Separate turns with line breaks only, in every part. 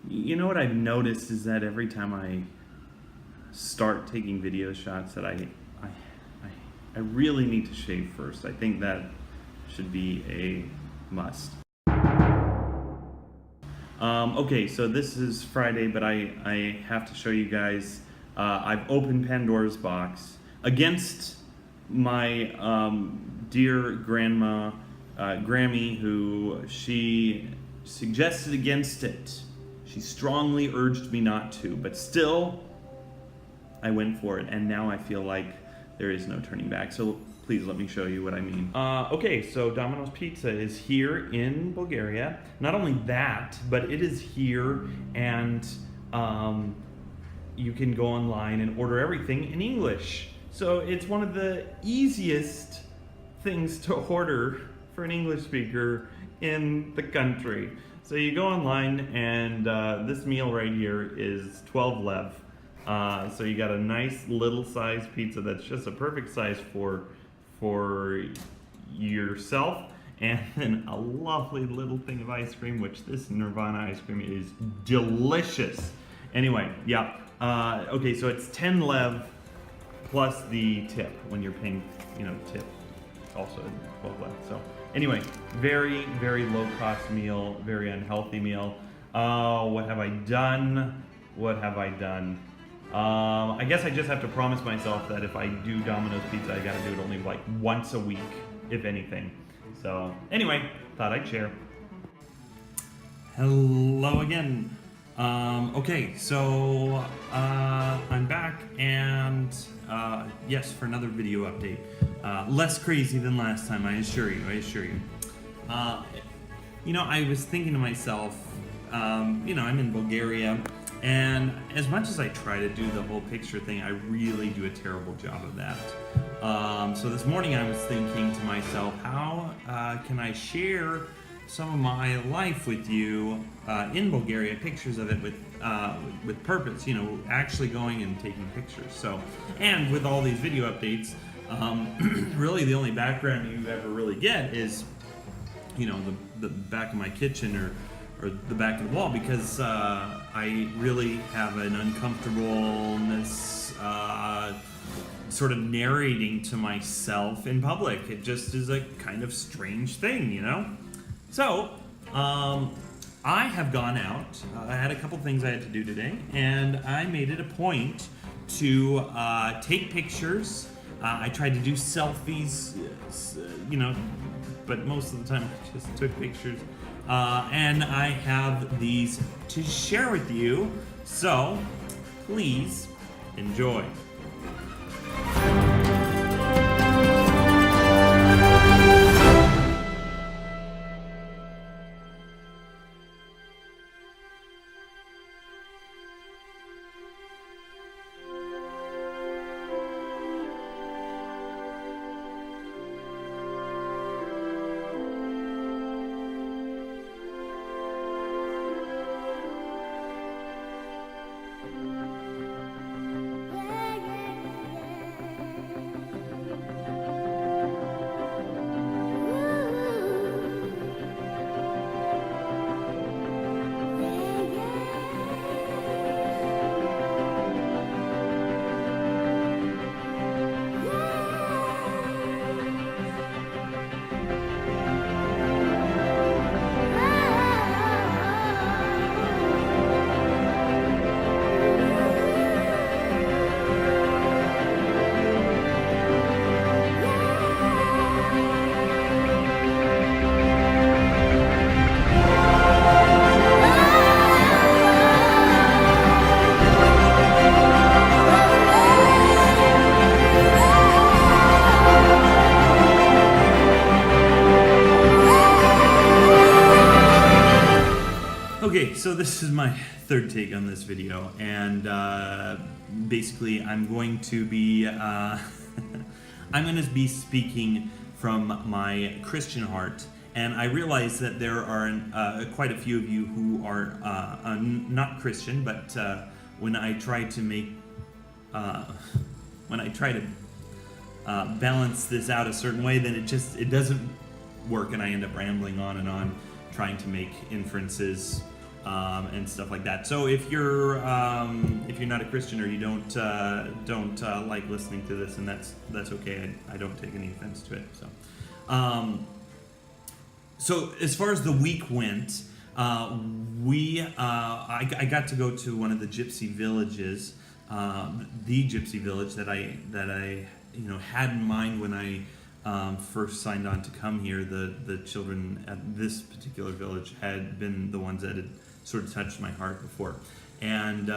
You know what I've noticed is that every time I start taking video shots that I, I really need to shave first. I think that should be a must. Okay, so this is Friday, but I have to show you guys, I've opened Pandora's box against my dear grandma, Grammy, who she suggested against it. She strongly urged me not to, but still, I went for it, and now I feel like there is no turning back. So please let me show you what I mean. Okay, so Domino's Pizza is here in Bulgaria. Not only that, but it is here, and you can go online and order everything in English. So it's one of the easiest things to order for an English speaker in the country. So you go online, and this meal right here is 12 lev. So you got a nice little size pizza that's just a perfect size for yourself, and then a lovely little thing of ice cream, which this Nirvana ice cream is delicious. Anyway, yeah. Okay, so it's 10 lev plus the tip when you're paying, tip. Also 12 lev. So anyway, very, very low cost meal, very unhealthy meal. What have I done? What have I done? I guess I just have to promise myself that if I do Domino's Pizza, I gotta do it only like once a week, if anything. So anyway, thought I'd share. Hello again. Okay, so I'm back, and yes, for another video update. Less crazy than last time, I assure you. I was thinking to myself, I'm in Bulgaria, and as much as I try to do the whole picture thing, I really do a terrible job of that. So this morning I was thinking to myself, how can I share some of my life with you in Bulgaria, pictures of it with purpose, actually going and taking pictures. So, and with all these video updates, really the only background you ever really get is, the back of my kitchen or the back of the wall, because I really have an uncomfortableness sort of narrating to myself in public. It just is a kind of strange thing, So, I have gone out. I had a couple things I had to do today, and I made it a point to take pictures. I tried to do selfies, but most of the time I just took pictures. And I have these to share with you, so please enjoy. Okay, so this is my third take on this video, and basically I'm going to be speaking from my Christian heart, and I realize that there are quite a few of you who are not Christian, but when I try to balance this out a certain way, then it doesn't work, and I end up rambling on and on, trying to make inferences and stuff like that. So if you're not a Christian or you don't like listening to this, and that's okay. I don't take any offense to it. So as far as the week went, I got to go to one of the gypsy villages, the gypsy village that I had in mind when I first signed on to come here. The children at this particular village had been the ones that had sort of touched my heart before, and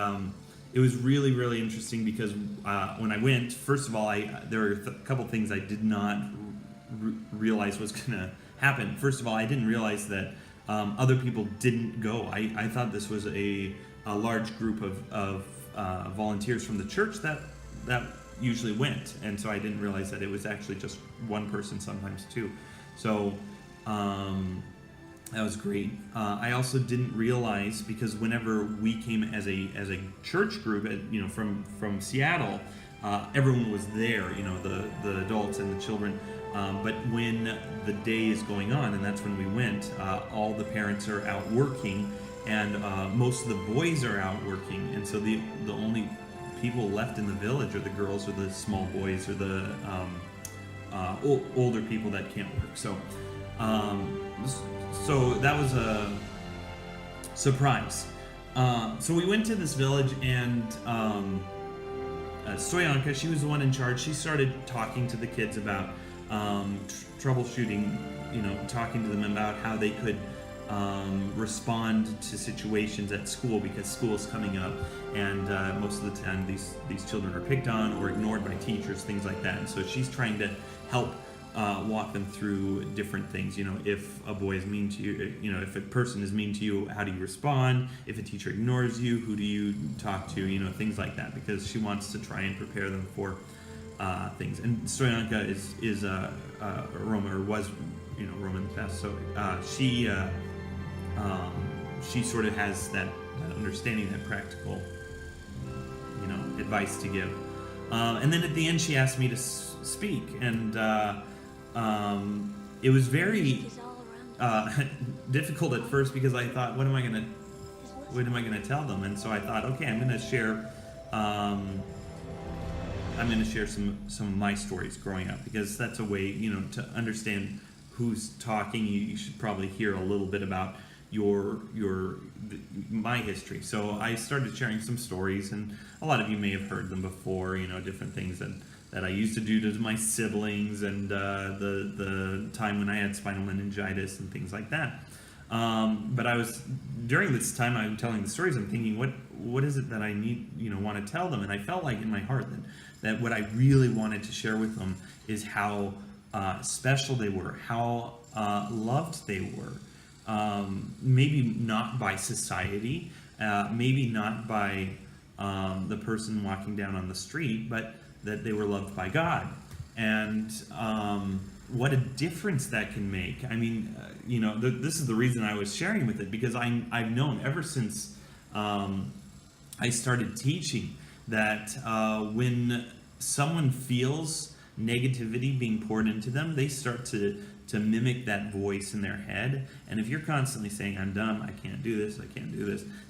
it was really, really interesting because when I went, first of all, there were a couple things I did not realize was going to happen. First of all, I didn't realize that other people didn't go. I thought this was a large group of volunteers from the church that usually went, and so I didn't realize that it was actually just one person, sometimes two. So that was great. I also didn't realize, because whenever we came as a church group, from Seattle, everyone was there. The adults and the children. But when the day is going on, and that's when we went, all the parents are out working, and most of the boys are out working, and so the only people left in the village are the girls or the small boys or the older people that can't work. So that was a surprise. So we went to this village, and Stoyanka, she was the one in charge. She started talking to the kids about troubleshooting, talking to them about how they could respond to situations at school, because school is coming up, and most of the time these children are picked on or ignored by teachers, things like that. And so she's trying to help walk them through different things. If a boy is mean to you, if a person is mean to you, how do you respond? If a teacher ignores you, who do you talk to? Things like that, because she wants to try and prepare them for things. And Stoyanka is Roma, or was Roma in the past. So she sort of has that understanding, that practical advice to give. And then at the end, she asked me to speak, and it was very difficult at first, because I thought, what am I gonna tell them? And so I thought, okay, I'm gonna share some of my stories growing up, because that's a way, to understand who's talking. You should probably hear a little bit about my history. So I started sharing some stories, and a lot of you may have heard them before. Different things that I used to do to my siblings, and the time when I had spinal meningitis and things like that. But during this time I'm telling the stories, I'm thinking, what is it that I need, want to tell them? And I felt like in my heart that what I really wanted to share with them is how special they were, how loved they were. Maybe not by society, maybe not by the person walking down on the street, but that they were loved by God. And what a difference that can make. I mean, this is the reason I was sharing with it, because I've known ever since I started teaching that when someone feels negativity being poured into them, they start to mimic that voice in their head. And if you're constantly saying, I'm dumb, I can't do this,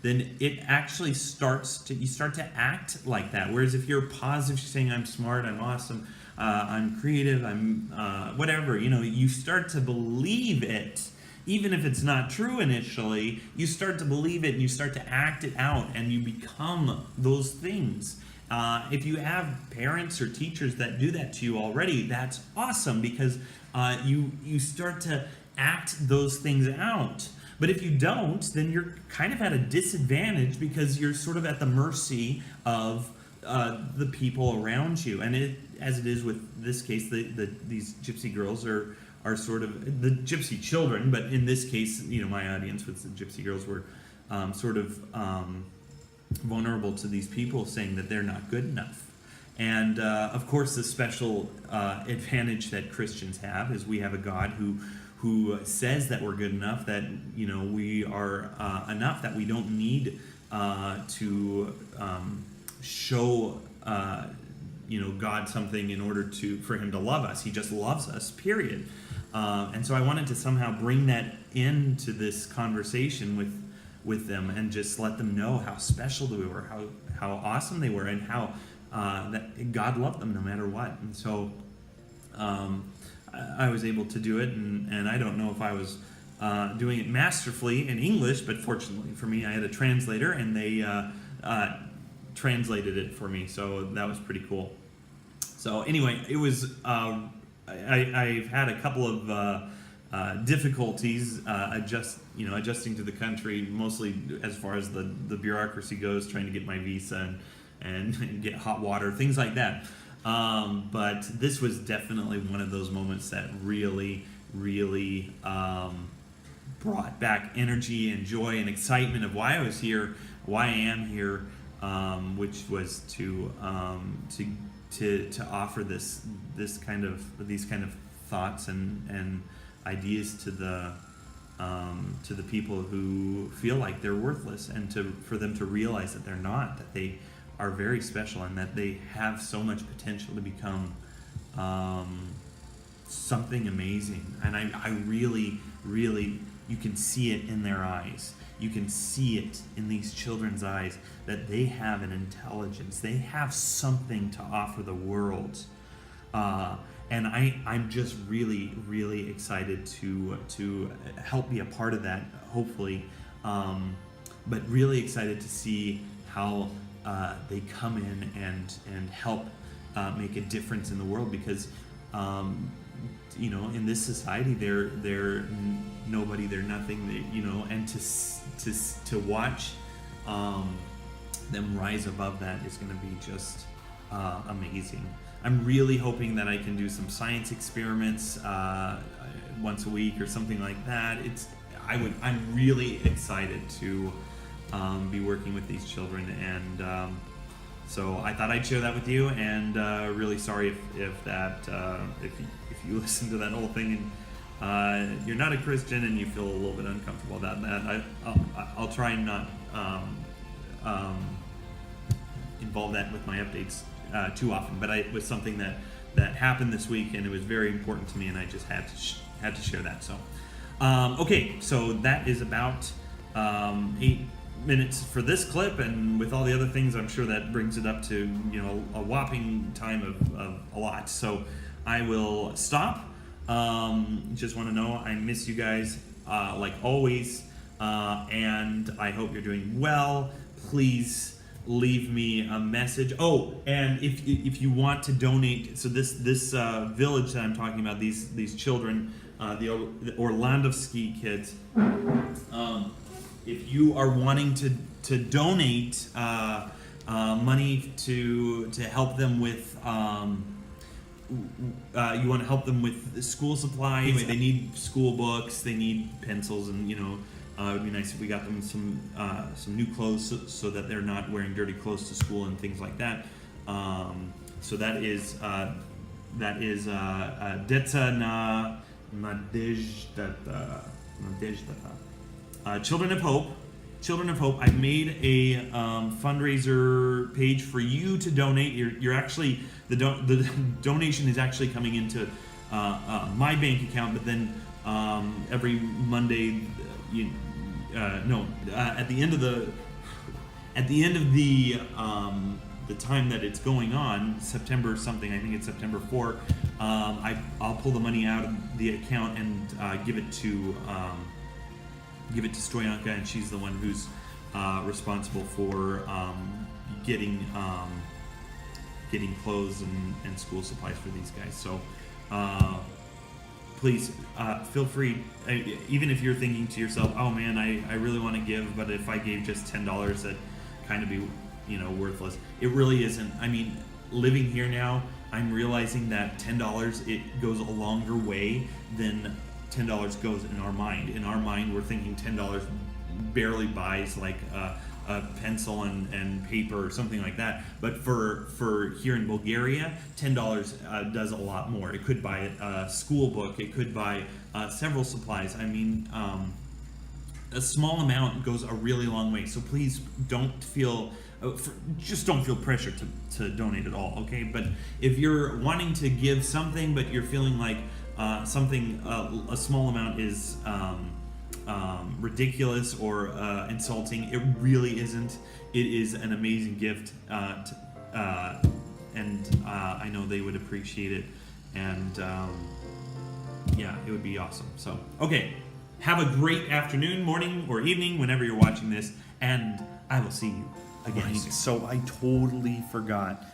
then it actually you start to act like that. Whereas if you're positive, you're saying, I'm smart, I'm awesome, I'm creative, I'm whatever, you start to believe it. Even if it's not true initially, you start to believe it, and you start to act it out, and you become those things. If you have parents or teachers that do that to you already, that's awesome, because you start to act those things out. But if you don't, then you're kind of at a disadvantage, because you're sort of at the mercy of the people around you. And as it is with this case, these gypsy girls are sort of the gypsy children, but in this case, my audience with the gypsy girls were sort of vulnerable to these people saying that they're not good enough. And of course, the special advantage that Christians have is we have a God who says that we're good enough, that we are enough, that we don't need to show God something in order for him to love us. He just loves us, period. And so I wanted to somehow bring that into this conversation with them and just let them know how special they were, how awesome they were, and how that God loved them no matter what. And so I was able to do it, and I don't know if I was doing it masterfully in English, but fortunately for me, I had a translator, and they translated it for me, so that was pretty cool. So anyway, it was I've had a couple of difficulties adjusting to the country, mostly as far as the bureaucracy goes, trying to get my visa and get hot water, things like that. But this was definitely one of those moments that really brought back energy and joy and excitement of why I was here, why I am here, which was to offer these kind of thoughts and ideas to the people who feel like they're worthless, and for them to realize that they're not, that they are very special, and that they have so much potential to become something amazing. And I really, you can see it in their eyes. You can see it in these children's eyes, that they have an intelligence. They have something to offer the world. And I'm just really excited to help be a part of that, hopefully. But really excited to see how they come in and help make a difference in the world, because in this society they're nobody, they're nothing, and to watch them rise above that is going to be just amazing. I'm really hoping that I can do some science experiments once a week or something like that. I'm really excited to be working with these children, and so I thought I'd share that with you. And really sorry if you listen to that whole thing and you're not a Christian and you feel a little bit uncomfortable about that. I'll try and not involve that with my updates too often, but it was something that happened this week, and it was very important to me, and I just had to share that. So okay, so that is about 8 minutes for this clip, and with all the other things, I'm sure that brings it up to a whopping time of a lot. So I will stop. Just want to know I miss you guys like always, and I hope you're doing well. Please leave me a message. Oh, and if you want to donate, so this village that I'm talking about, these children, the Orlandowski kids, if you are wanting to donate money to help them with you want to help them with school supplies. Anyway, they need school books, they need pencils, and it would be nice if we got them some new clothes so that they're not wearing dirty clothes to school and things like that. So that is Deca na Nadejdata. Children of Hope. Children of Hope. I've made a fundraiser page for you to donate. You're actually the donation is actually coming into my bank account, but then every Monday, at the end of the time that it's going on, September something, I think it's September 4, I'll pull the money out of the account and give it to Stoyanka, and she's the one who's responsible for getting clothes and school supplies for these guys. So please feel free, even if you're thinking to yourself, oh man, I really want to give, but if I gave just $10, that kind of be worthless. It really isn't. I mean, living here now, I'm realizing that $10, it goes a longer way than $10 goes in our mind. In our mind, we're thinking $10 barely buys like a pencil and paper or something like that. But for here in Bulgaria, $10 does a lot more. It could buy a school book. It could buy several supplies. I mean, a small amount goes a really long way. So please don't feel pressure to donate at all. Okay, but if you're wanting to give something, but you're feeling like a small amount is ridiculous or insulting. It really isn't. It is an amazing gift, and I know they would appreciate it. And yeah, it would be awesome. So, okay, have a great afternoon, morning, or evening whenever you're watching this, and I will see you again soon.
So I totally forgot.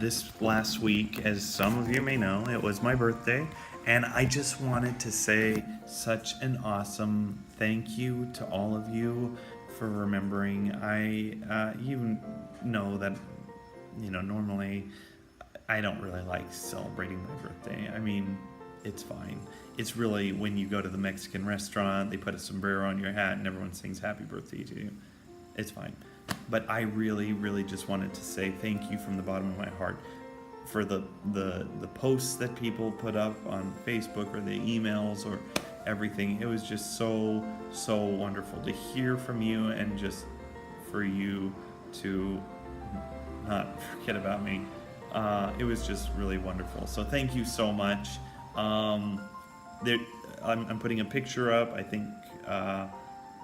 This last week, as some of you may know, it was my birthday, and I just wanted to say such an awesome thank you to all of you for remembering. You know that, normally I don't really like celebrating my birthday. I mean, it's fine. It's really when you go to the Mexican restaurant, they put a sombrero on your hat and everyone sings happy birthday to you. It's fine. But I really, really just wanted to say thank you from the bottom of my heart for the posts that people put up on Facebook or the emails or everything. It was just so wonderful to hear from you and just for you to not forget about me. It was just really wonderful. So thank you so much. I'm putting a picture up, I think,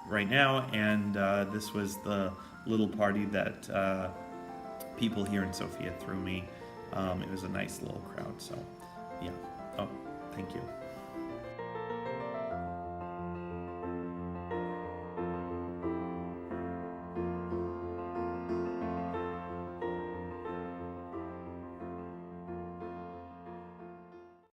right now, and this was the little party that people here in Sofia threw me. It was a nice little crowd, so yeah. Oh, thank you.